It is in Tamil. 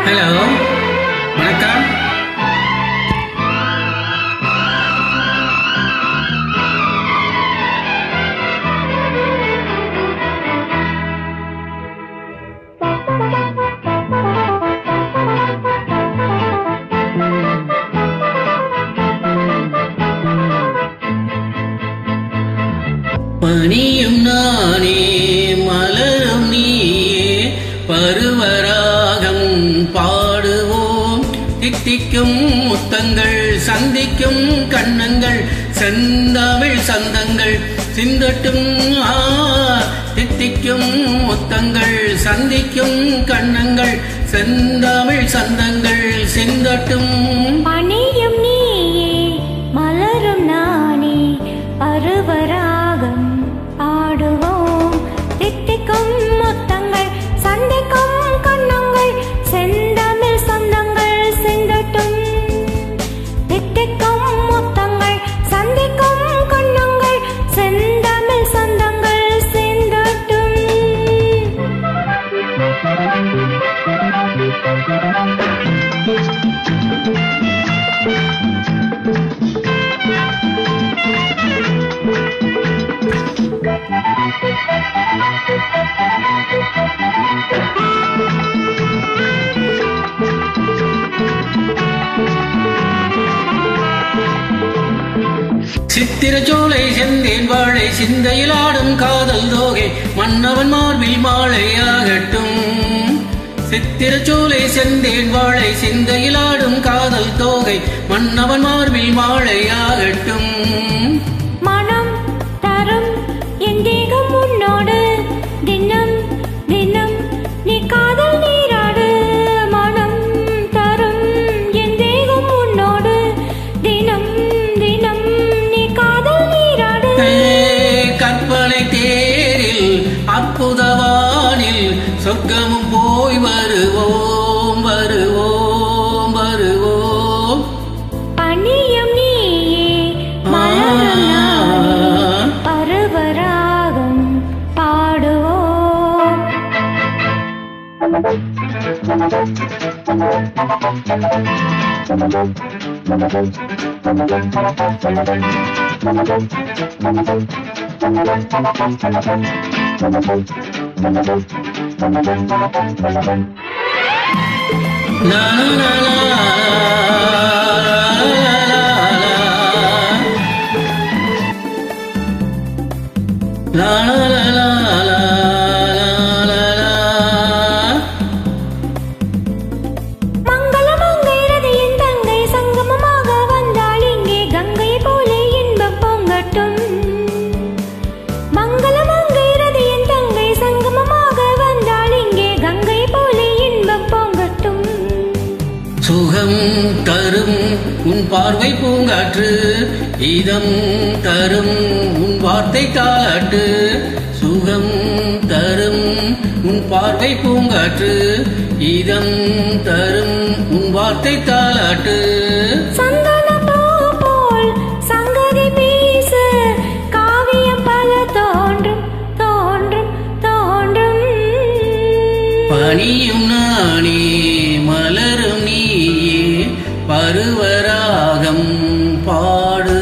ஹலோ, வணக்கம். பனியும் நானே மலரும் நீயே பருவராகம் பாடுவோம். தித்திக்கும் முத்தங்கள் சந்திக்கும் கண்ணங்கள் செந்தமிழ் சந்தங்கள் சிந்தட்டும். தித்திக்கும் முத்தங்கள் சந்திக்கும் கண்ணங்கள் செந்தமிழ் சந்தங்கள் சிந்தட்டும். பனியும் நீயே மலரும் நானே பருவராகம் பாடுவோம். தித்திக்கும் முத்தங்கள் சந்திக்கும் கண்ணங்கள் செந்தமிழ் சந்தங்கள் சிந்தட்டும். தித்திக்கும் முத்தங்கள் சந்திக்கும் கண்ணங்கள் செந்தமிழ் சந்தங்கள் சிந்தட்டும். சித்திரச்சோலை செந்தேன் வாழை சிந்தையில் ஆடும் காதல் தோகை மன்னவன் மார்பில் மாலையாகட்டும். சித்திரச்சோலை செந்தேன் வாழை சிந்தையில் ஆடும் காதல் தோகை மன்னவன் மார்பில் மாலையாகட்டும். மனம் தரும் என் தேகம் உன்னோடு தினம் தினம் நீ காதல் நீராடு. மனம் தரும் என் தேகம் உன்னோடு தினம் தினம் நீ காதல் நீராடு. கற்பனை தேரில் அற்புதவானில் சொர்க்கமும் போய் வருவோம் வருவோம் வருவோம். பனியும் நீயே மலரும் நானே பருவராகம் பாடுவோம். La la la la la la la. மங்களமங்கை ரதியின் தங்கை சங்கமமாக வந்தாள் இங்கே கங்கை போல இன்பம் பொங்கட்டும். மங்களமங்கை ரதியின் தங்கை சங்கமமாக வந்தாள் இங்கே கங்கை போல இன்பம் பொங்கட்டும். சுகம் தரும் உன் பார்வை பூங்காற்று இதம் தரும் உன் வார்த்தை தாலாட்டு. சுகம் தரும் உன் பார்வை பூங்காற்று இதம் தரும் உன் வார்த்தை தாலாட்டு. சந்தனப் பூ போல் சங்கதி பேசு காவியம் பல தோன்றும் தோன்றும் தோன்றும். பனியும் நானே மலரும் நீயே பருவராகம் பாடு.